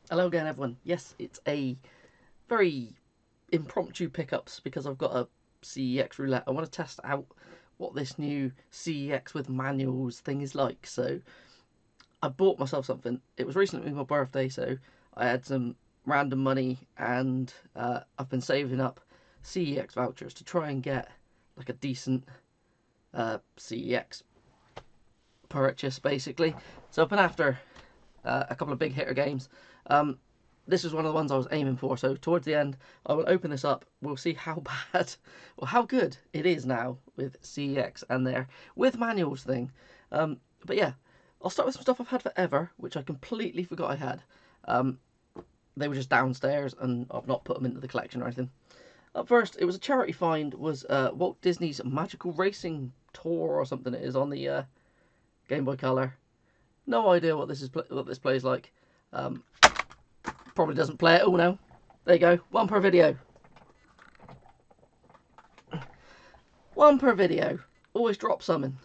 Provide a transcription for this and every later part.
Hello again, everyone. Yes, it's a very impromptu pickups because I've got a CEX roulette. I want to test out what this new CEX with manuals thing is like. So I bought myself something. It was recently my birthday, so I had some random money and I've been saving up CEX vouchers to try and get like a decent CEX purchase, basically. So I've been after a couple of big hitter games. This is one of the ones I was aiming for. So towards the end, I will open this up. We'll see how bad or how good it is now with CEX and their with manuals thing. But yeah, I'll start with some stuff I've had forever, which I completely forgot I had. Um, they were just downstairs, and I've not put them into the collection or anything. Up first, it was a charity find. Was Walt Disney's Magical Racing Tour or something? It is on the Game Boy Color. No idea what this plays like. Um, Probably doesn't play at all now. There you go. One per video. One per video. Always drop something.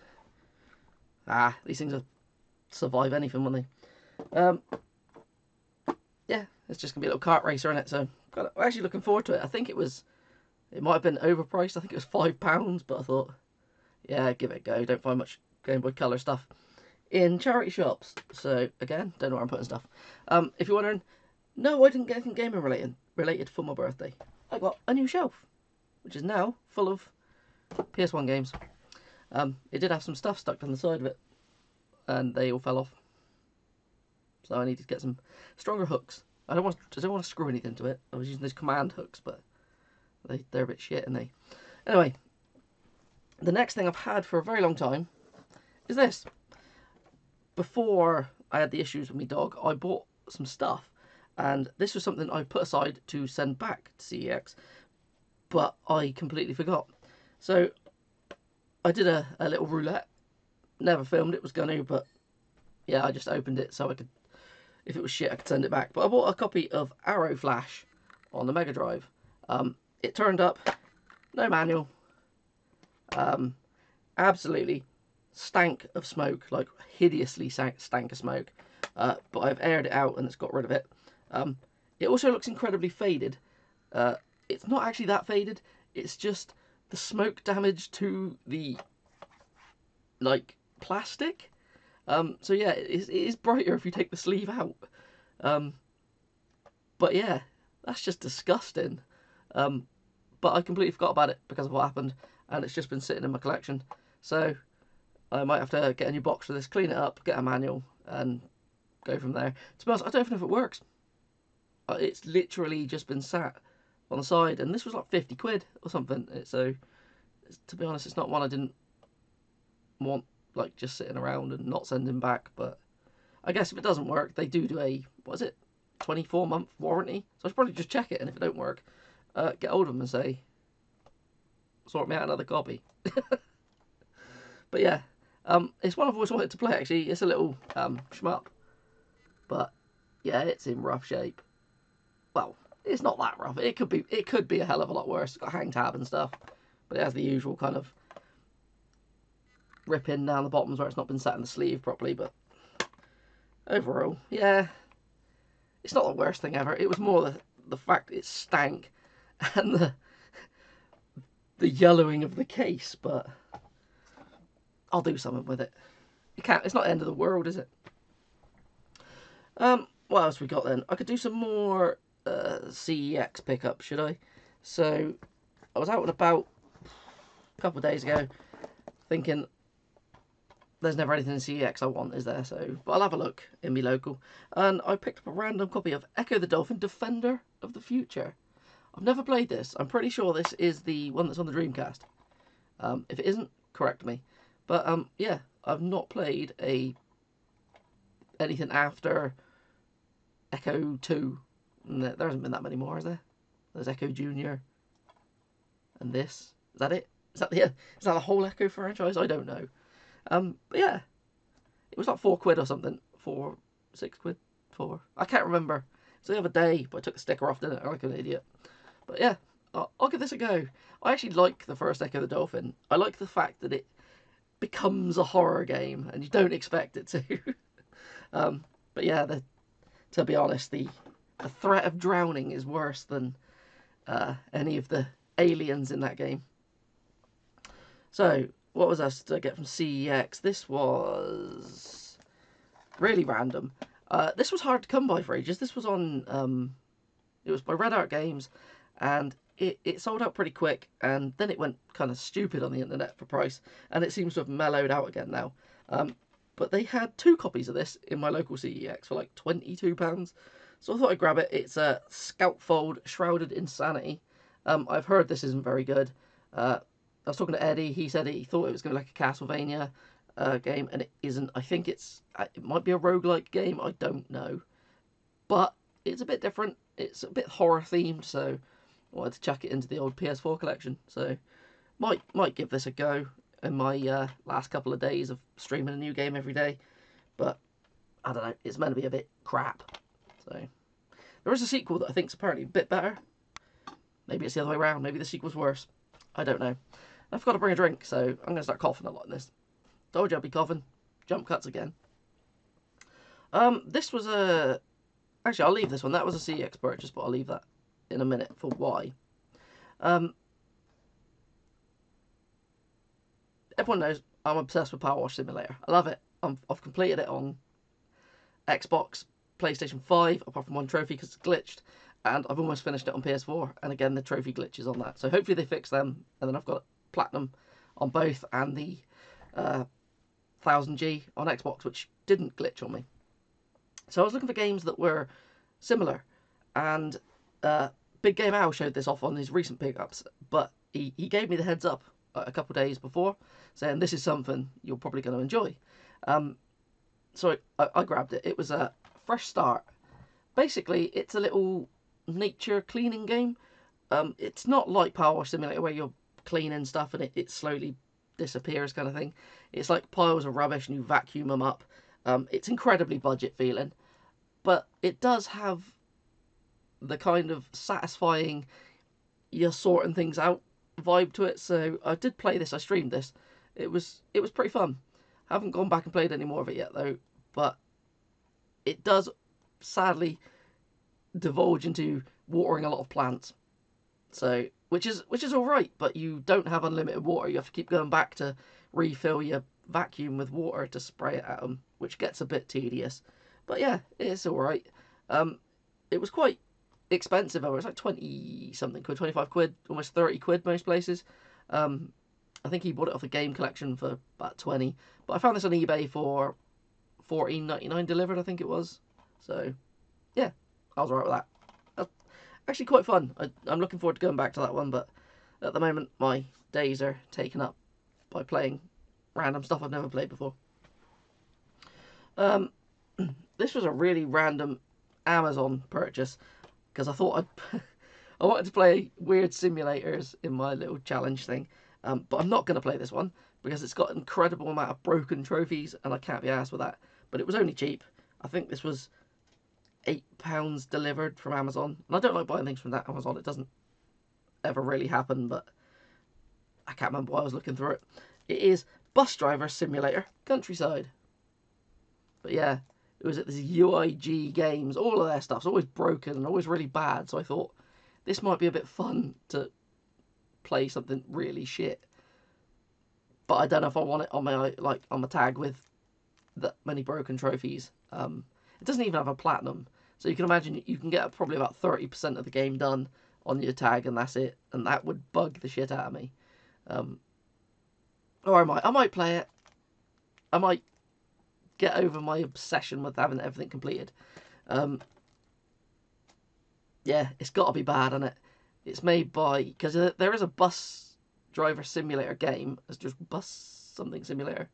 These things will survive anything, won't they? Yeah, it's just gonna be a little kart racer in it. So I'm actually looking forward to it. I think it might have been overpriced. I think it was £5, but I thought, yeah, give it a go. Don't find much Game Boy Color stuff in charity shops. So again, don't know where I'm putting stuff. If you're wondering, no, I didn't get anything gaming related for my birthday. I got a new shelf, which is now full of PS1 games. It did have some stuff stuck down the side of it, and they all fell off. So I needed to get some stronger hooks. I don't want to screw anything to it. I was using those command hooks, but they're a bit shit, and they. Anyway, the next thing I've had for a very long time is this. Before I had the issues with my dog, I bought some stuff, and this was something I put aside to send back to CEX, but I completely forgot. So I did a little roulette. Never filmed it, was gonna, but yeah, I just opened it so I could, if it was shit, I could send it back. But I bought a copy of Arrow Flash on the Mega Drive. It turned up, no manual, absolutely stank of smoke, like hideously stank of smoke. But I've aired it out and it's got rid of it. It also looks incredibly faded. It's not actually that faded. It's just the smoke damage to the like plastic. So yeah, it is brighter if you take the sleeve out. But yeah, that's just disgusting. But I completely forgot about it because of what happened, and it's just been sitting in my collection. So I might have to get a new box for this, clean it up, get a manual, and go from there. To be honest, I don't even know if it works. It's literally just been sat on the side, and this was like 50 quid or something. So, to be honest, it's not one I didn't want, like, just sitting around and not sending back. But I guess if it doesn't work, they do a, what is it, 24-month warranty. So I should probably just check it, and if it don't work, get hold of them and say, sort me out another copy. But yeah, it's one I've always wanted to play, actually. It's a little shmup, but yeah, it's in rough shape. Well, it's not that rough. It could be a hell of a lot worse. It's got a hang tab and stuff, but it has the usual kind of ripping down the bottoms where it's not been sat in the sleeve properly. But overall, yeah, it's not the worst thing ever. It was more the fact it stank and the yellowing of the case, but I'll do something with it. It's not the end of the world, is it? What else we got then? I could do some more CEX pickups, should I? So I was out and about a couple of days ago, thinking there's never anything in CEX I want, is there? So, but I'll have a look in my local, and I picked up a random copy of Echo the Dolphin, Defender of the Future. I've never played this. I'm pretty sure this is the one that's on the Dreamcast. If it isn't, correct me. But yeah, I've not played anything after Echo 2. There hasn't been that many more, is there? There's Echo Junior and this. Is that it? Is that the whole Echo franchise? I don't know. But yeah, it was like £4 or something. 6 quid. 4. I can't remember. It was the other day, but I took the sticker off, didn't I? Like an idiot. But yeah, I'll give this a go. I actually like the first Echo the Dolphin. I like the fact that it becomes a horror game and you don't expect it to. But yeah, to be honest, the the threat of drowning is worse than any of the aliens in that game. So, what was us to get from CEX? This was really random. This was hard to come by for ages. This was on, it was by Red Art Games, and it sold out pretty quick, and then it went kind of stupid on the internet for price, and it seems to have mellowed out again now. But they had 2 copies of this in my local CEX for like £22, so I thought I'd grab it. It's a Scoutfold Shrouded Insanity. I've heard this isn't very good. I was talking to Eddie. He said he thought it was going to be like a Castlevania game, and it isn't. I think it might be a roguelike game. I don't know, but it's a bit different. It's a bit horror themed, so I wanted to chuck it into the old PS4 collection. So might give this a go in my last couple of days of streaming a new game every day. But I don't know. It's meant to be a bit crap. So there is a sequel that I think is apparently a bit better. Maybe it's the other way around. Maybe the sequel's worse. I don't know. I forgot to bring a drink, so I'm going to start coughing a lot in this. Told you I'd be coughing. Jump cuts again. This was a... Actually, I'll leave this one. That was a CEX purchase, but I'll leave that in a minute for why. Everyone knows I'm obsessed with Power Wash Simulator. I love it. I've completed it on Xbox, PlayStation 5, apart from one trophy because it's glitched. And I've almost finished it on PS4. And again, the trophy glitches on that. So hopefully they fix them. And then I've got Platinum on both and the 1000G on Xbox, which didn't glitch on me. So I was looking for games that were similar. And Big Game Al showed this off on his recent pickups. But he gave me the heads up a couple of days before, saying this is something you're probably going to enjoy. So I grabbed it. It was a fresh start. Basically, it's a little nature cleaning game. It's not like Power Wash Simulator where you're cleaning stuff and it slowly disappears kind of thing. It's like piles of rubbish and you vacuum them up. It's incredibly budget feeling, but it does have the kind of satisfying you're sorting things out vibe to it. So I did play this. I streamed this. It was pretty fun. Haven't gone back and played any more of it yet though, but it does sadly divulge into watering a lot of plants. So which is all right, but you don't have unlimited water. You have to keep going back to refill your vacuum with water to spray it at them, which gets a bit tedious. But yeah, it's all right. It was quite expensive. It was like 20 something quid, 25 quid, almost 30 quid most places. I think he bought it off the game collection for about 20, but I found this on eBay for $14.99 delivered, I think it was. So yeah, I was alright with that. That's actually quite fun. I'm looking forward to going back to that one, but at the moment my days are taken up by playing random stuff I've never played before. This was a really random Amazon purchase because I thought I wanted to play weird simulators in my little challenge thing, but I'm not going to play this one because it's got an incredible amount of broken trophies and I can't be arsed with that. But it was only cheap. I think this was £8 delivered from Amazon, and I don't like buying things from that Amazon. It doesn't ever really happen, but I can't remember why I was looking through it. It is Bus Driver Simulator Countryside. But yeah, it was at this UIG Games. All of their stuff's always broken and always really bad, so I thought this might be a bit fun to play something really shit. But I don't know if I want it on my tag with that many broken trophies. It doesn't even have a platinum, so you can imagine you can get probably about 30% of the game done on your tag, and that's it. And that would bug the shit out of me. Or I might play it. I might get over my obsession with having everything completed. Yeah, it's got to be bad, isn't it? It's made by, because there is a bus driver simulator game. It's just bus something simulator,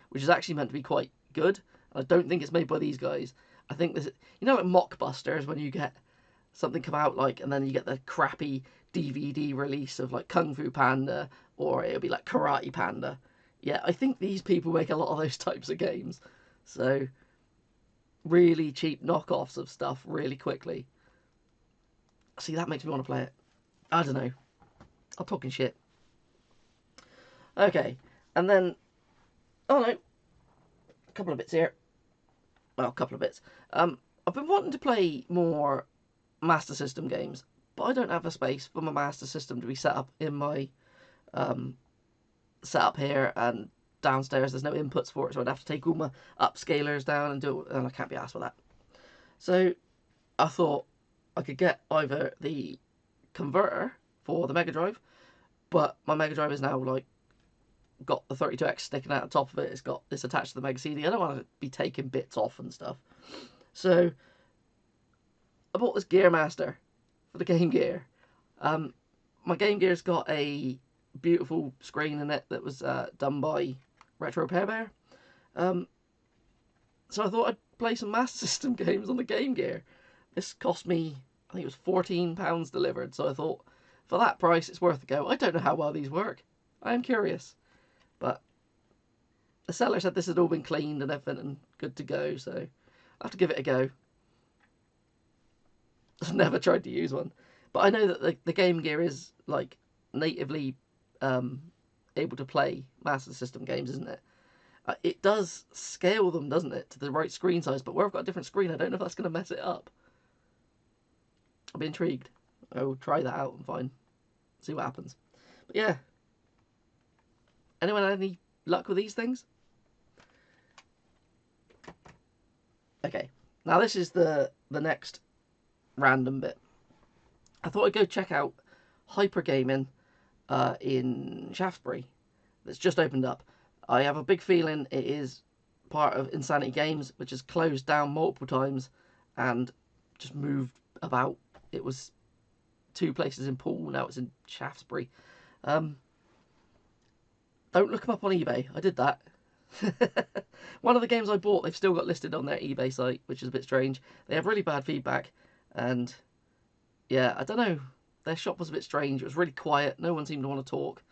which is actually meant to be quite good. I don't think it's made by these guys. I think this, you know, like Mockbusters, when you get something come out like, and then you get the crappy DVD release of like Kung Fu Panda, or it'll be like Karate Panda. Yeah, I think these people make a lot of those types of games. So, really cheap knockoffs of stuff really quickly. See, that makes me want to play it. I don't know. I'm talking shit. Okay, and then, oh no, a couple of bits here. Well, a couple of bits. I've been wanting to play more Master System games, but I don't have a space for my Master System to be set up in my setup here, and downstairs there's no inputs for it, so I'd have to take all my upscalers down and do it, and I can't be asked for that. So I thought I could get either the converter for the Mega Drive, but my Mega Drive is now like got the 32X sticking out the top of it. It's got this attached to the Mega CD. I don't want to be taking bits off and stuff. So I bought this Gear Master for the Game Gear. My Game Gear's got a beautiful screen in it that was done by Retro Repair Bear. So I thought I'd play some Master System games on the Game Gear. This cost me, I think it was £14 delivered, so I thought for that price it's worth a go. I don't know how well these work. I am curious. But the seller said this had all been cleaned and everything and good to go, so I'll have to give it a go. I've never tried to use one. But I know that the Game Gear is like natively able to play Master System games, isn't it? It does scale them, doesn't it, to the right screen size, but where I've got a different screen, I don't know if that's going to mess it up. I'll be intrigued. I will try that out and see what happens. But yeah. Anyone had any luck with these things? Okay, now this is the next random bit. I thought I'd go check out Hyper Gaming in Shaftesbury that's just opened up. I have a big feeling it is part of Insanity Games, which has closed down multiple times and just moved about. It was 2 places in Poole, now it's in Shaftesbury. Don't look them up on eBay. I did that. One of the games I bought, they've still got listed on their eBay site, which is a bit strange. They have really bad feedback, and yeah, I don't know. Their shop was a bit strange. It was really quiet. No one seemed to want to talk.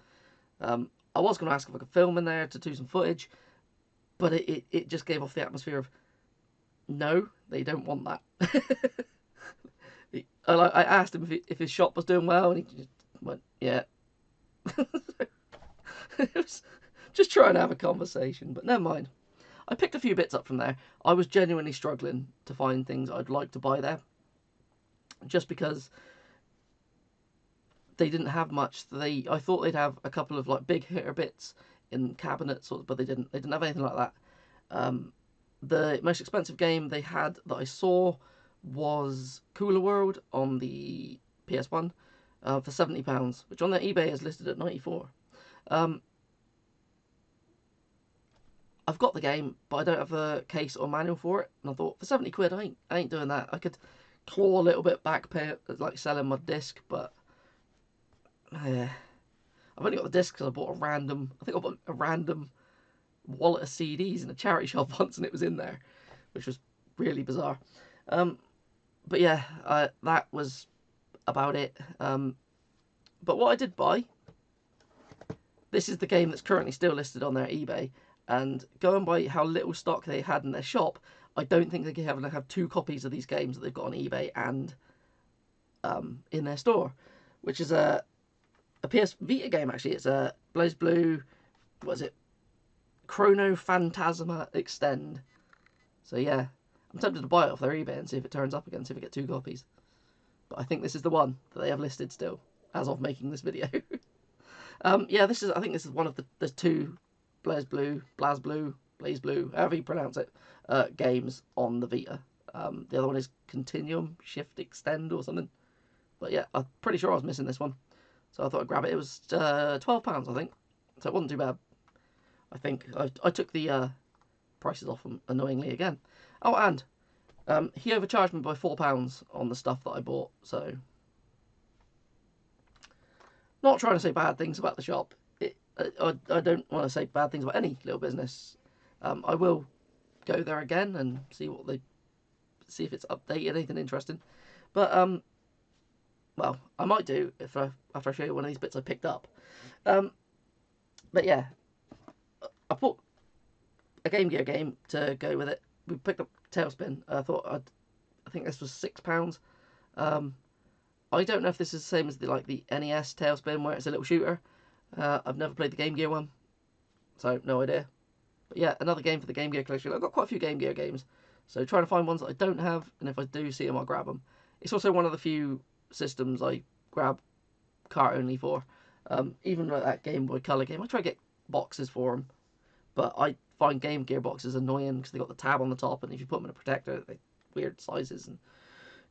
I was going to ask if I could film in there to do some footage, but it just gave off the atmosphere of, no, they don't want that. I asked him if his shop was doing well, and he just went, yeah. It was just trying to have a conversation, but never mind. I picked a few bits up from there. I was genuinely struggling to find things I'd like to buy there, just because they didn't have much. I thought they'd have a couple of like big hitter bits in cabinets, but they didn't. They didn't have anything like that. The most expensive game they had that I saw was Cooler World on the PS1 for £70, which on their eBay is listed at £94. I've got the game, but I don't have a case or manual for it, and I thought for 70 quid, I ain't doing that. I could claw a little bit back, pay it, like selling my disc, but yeah, I've only got the disc because I bought I think I bought a random wallet of CDs in a charity shop once, and it was in there, which was really bizarre. But yeah, that was about it. But what I did buy, this is the game that's currently still listed on their eBay, and going by how little stock they had in their shop, I don't think they can have 2 copies of these games that they've got on eBay and in their store, which is a PS Vita game, actually. It's a BlazBlue, what is it? Chrono Phantasma Extend. So yeah, I'm tempted to buy it off their eBay and see if it turns up again, see if I get 2 copies. But I think this is the one that they have listed still, as of making this video. Yeah, I think this is one of the 2 BlazBlue, however you pronounce it, games on the Vita. The other one is Continuum Shift Extend or something. But yeah, I'm pretty sure I was missing this one, so I thought I'd grab it. It was £12, I think, so it wasn't too bad. I think I took the prices off them annoyingly again. Oh, and he overcharged me by £4 on the stuff that I bought, so not trying to say bad things about the shop. I don't want to say bad things about any little business. I will go there again and see if it's updated, anything interesting. But well, I might do after I show you one of these bits I picked up. But yeah, I bought a Game Gear game to go with it. We picked up Tailspin. I think this was £6. I don't know if this is the same as the NES Tailspin, where it's a little shooter. I've never played the Game Gear one, so no idea. But yeah, another game for the Game Gear collection. I've got quite a few Game Gear games, so trying to find ones that I don't have, and if I do see them, I'll grab them. It's also one of the few systems I grab cart only for. Even like that Game Boy Color game, I try to get boxes for them, but I find Game Gear boxes annoying because they got the tab on the top, and if you put them in a protector, they're weird sizes. And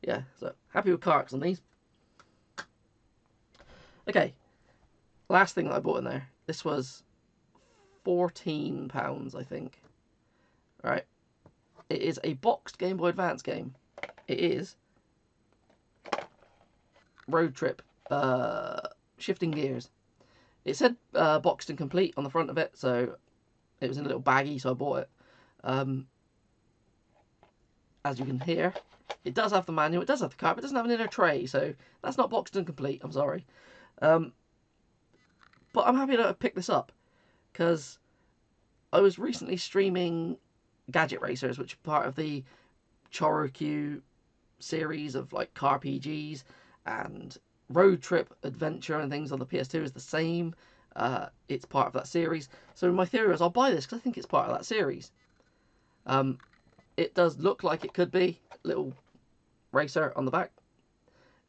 yeah, so happy with carts on these. Okay, last thing that I bought in there. This was £14, I think. All right, it is a boxed Game Boy Advance game. It is Road Trip, Shifting Gears. It said boxed and complete on the front of it, so it was in a little baggie, so I bought it. As you can hear, it does have the manual, it does have the cart, but it doesn't have an inner tray, so that's not boxed and complete, I'm sorry. But I'm happy to pick this up, because I was recently streaming Gadget Racers, which are part of the Chorokyu series of like car PGs, and Road Trip Adventure and things on the PS2 is the same. It's part of that series. So my theory was I'll buy this because I think it's part of that series. It does look like it could be a little racer on the back.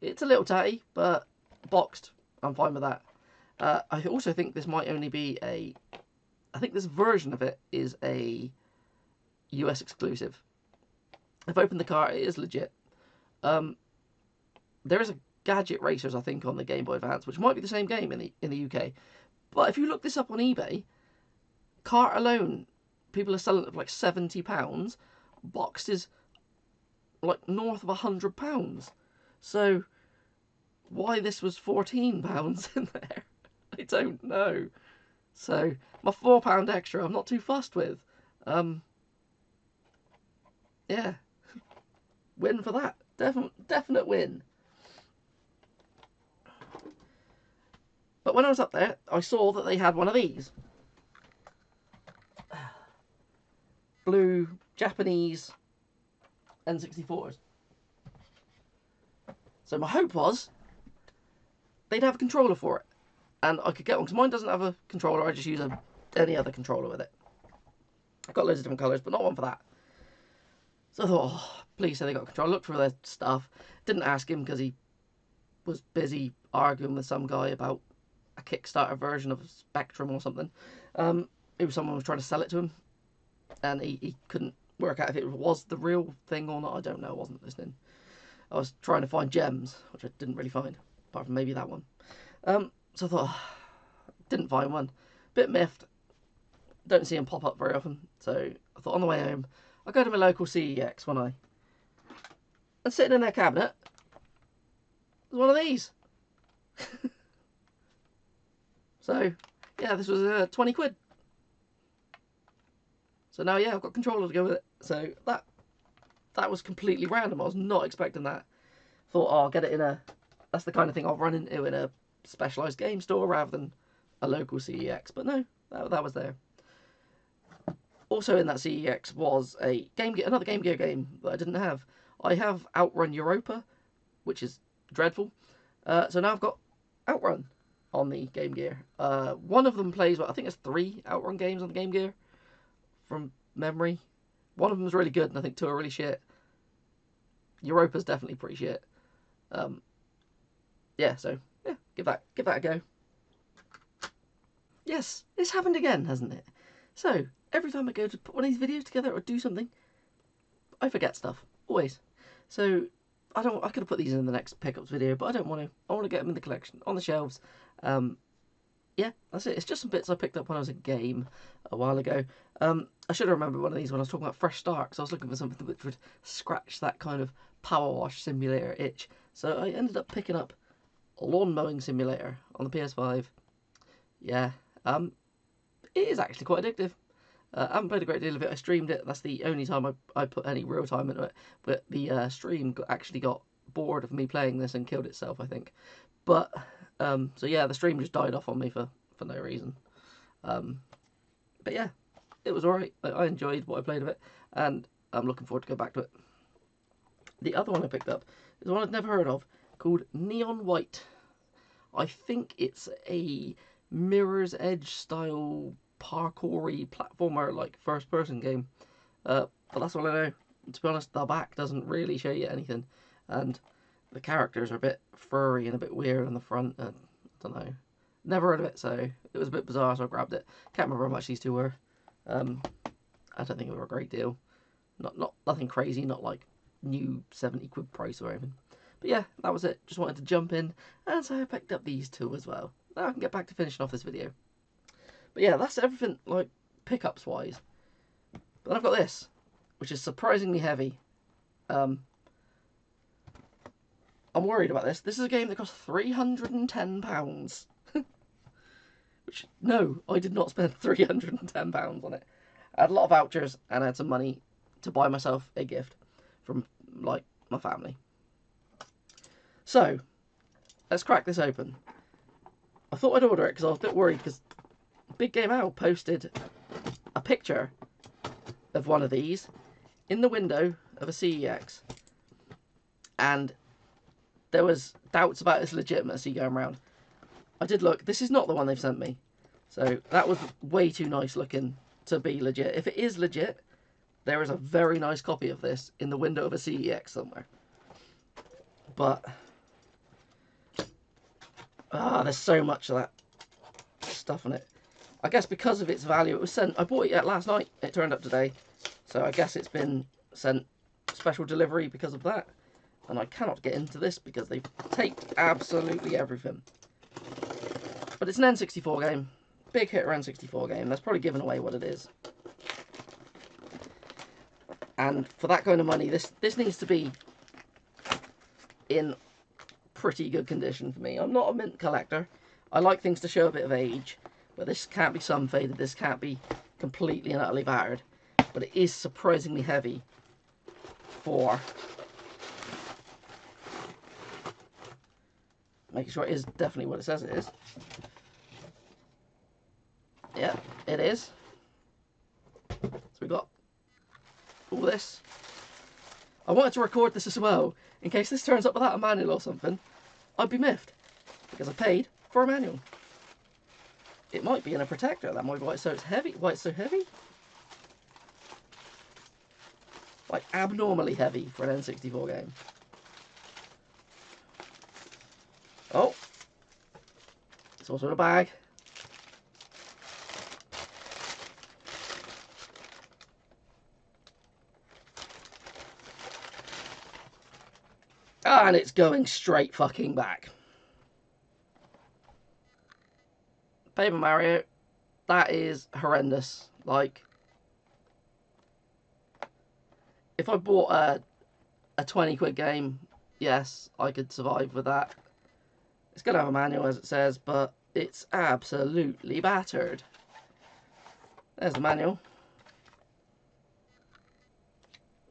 It's a little tatty, but boxed. I'm fine with that. I also think this might only be a... I think this version of it is a US exclusive. I've opened the cart, it is legit. There is a Gadget Racers, I think, on the Game Boy Advance, which might be the same game in the UK. But if you look this up on eBay, cart alone, people are selling it for like £70. Boxed is like north of £100. So why this was £14 in there, I don't know. So my £4 extra, I'm not too fussed with. Yeah, win for that. Definite win. But when I was up there, I saw that they had one of these. Blue Japanese N64s. So my hope was they'd have a controller for it. And I could get one, because mine doesn't have a controller, I just use any other controller with it. I've got loads of different colours, but not one for that. So I thought, oh, please say they got a controller. I looked for their stuff. Didn't ask him because he was busy arguing with some guy about a Kickstarter version of Spectrum or something. It was someone who was trying to sell it to him, and he couldn't work out if it was the real thing or not. I don't know, I wasn't listening. I was trying to find gems, which I didn't really find, apart from maybe that one. So I thought, didn't find one. Bit miffed. Don't see them pop up very often. So I thought on the way home, I'll go to my local CEX, won't I? And sitting in their cabinet was one of these. So, yeah, this was 20 quid. So now, yeah, I've got a controller to go with it. So that was completely random. I was not expecting that. Thought, oh, I'll get it in a... That's the kind of thing I'll run into in a specialised game store rather than a local CEX. But no, that was there. Also in that CEX was another Game Gear game that I didn't have. I have Outrun Europa, which is dreadful. So now I've got Outrun on the Game Gear. One of them plays, well, I think there's 3 Outrun games on the Game Gear from memory. One of them is really good, and I think 2 are really shit. Europa's definitely pretty shit. Yeah, so yeah, give that a go. Yes, it's happened again, hasn't it? So every time I go to put one of these videos together or do something, I forget stuff always. So I could have put these in the next pickups video, but I don't want to. I want to get them in the collection on the shelves. Yeah, that's it. It's just some bits I picked up when I was a game a while ago. I should have remembered one of these when I was talking about Fresh Start, because I was looking for something which would scratch that kind of power wash simulator itch. So I ended up picking up a lawn mowing simulator on the PS5. Yeah, it is actually quite addictive. I haven't played a great deal of it. I streamed it. That's the only time I put any real time into it. But the stream actually got bored of me playing this and killed itself, I think. But so yeah, the stream just died off on me for no reason. But yeah, it was alright. I enjoyed what I played of it, and I'm looking forward to go back to it. The other one I picked up is one I'd never heard of, called Neon White. I think it's a Mirror's Edge style parkoury platformer, like first person game. But that's all I know. To be honest, the back doesn't really show you anything, and the characters are a bit furry and a bit weird on the front. I don't know. Never heard of it, so it was a bit bizarre, so I grabbed it. Can't remember how much these two were. I don't think they were a great deal. Nothing crazy, not like new 70 quid price or anything. But yeah, that was it. Just wanted to jump in, and so I picked up these two as well. Now I can get back to finishing off this video. But yeah, that's everything, like, pickups wise. But then I've got this, which is surprisingly heavy. I'm worried about this. This is a game that cost £310. Which, no, I did not spend £310 on it. I had a lot of vouchers, and I had some money to buy myself a gift from, like, my family. So, let's crack this open. I thought I'd order it because I was a bit worried because Big Game Owl posted a picture of one of these in the window of a CEX, and there was doubts about its legitimacy going around. I did look. This is not the one they've sent me, so that was way too nice looking to be legit. If it is legit, there is a very nice copy of this in the window of a CEX somewhere. But there's so much of that stuff on it. I guess because of its value, it was sent. I bought it last night. It turned up today, so I guess it's been sent special delivery because of that. And I cannot get into this because they've taped absolutely everything. But it's an N64 game. Big hitter N64 game. That's probably giving away what it is. And for that kind of money, this needs to be in pretty good condition for me. I'm not a mint collector. I like things to show a bit of age. But this can't be sun faded. This can't be completely and utterly battered. But it is surprisingly heavy for making sure it is definitely what it says it is. Yeah, it is. So we got all this. I wanted to record this as well, in case this turns up without a manual or something. I'd be miffed, because I paid for a manual. It might be in a protector, that might be why it's so heavy. Why it's so heavy? Like, abnormally heavy for an N64 game. Oh. It's also in a bag. And it's going straight fucking back. Paper Mario, that is horrendous. Like, if I bought a 20 quid game, yes, I could survive with that. It's going to have a manual, as it says, but it's absolutely battered. There's the manual.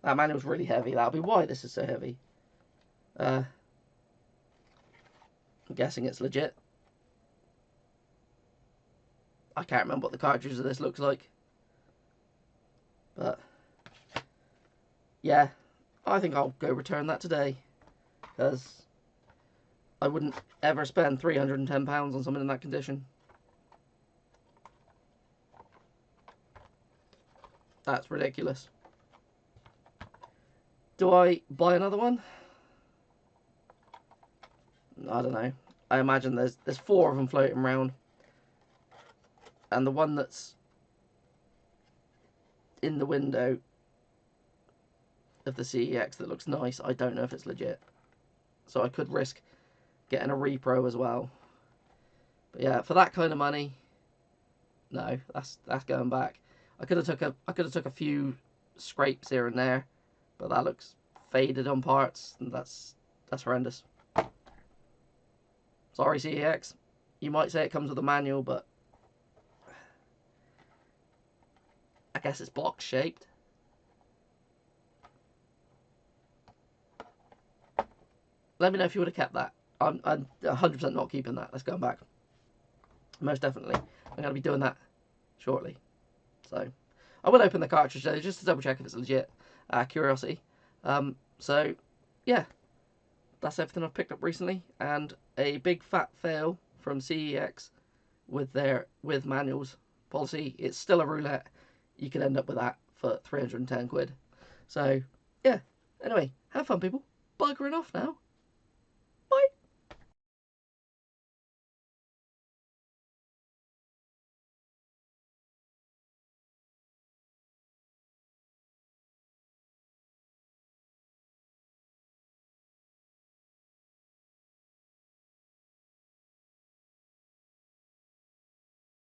That manual's really heavy. That'll be why this is so heavy. I'm guessing it's legit. I can't remember what the cartridge of this looks like. But, yeah, I think I'll go return that today. Because I wouldn't ever spend £310 on something in that condition. That's ridiculous. Do I buy another one? I don't know. I imagine there's 4 of them floating around. And the one that's in the window of the CEX that looks nice, I don't know if it's legit. So I could risk getting a repro as well. But yeah, for that kind of money, no, that's going back. I could have took a few scrapes here and there, but that looks faded on parts, and that's horrendous. Sorry, CEX. You might say it comes with a manual, but I guess it's box shaped. Let me know if you would have kept that. I'm 100% not keeping that. Let's go back. Most definitely. I'm going to be doing that shortly. So, I will open the cartridge though, just to double check if it's legit. Curiosity. So, yeah. That's everything I've picked up recently. And a big fat fail from CEX with their manuals policy. It's still a roulette. You can end up with that for 310 quid. So, yeah. Anyway, have fun, people. Buggering off now.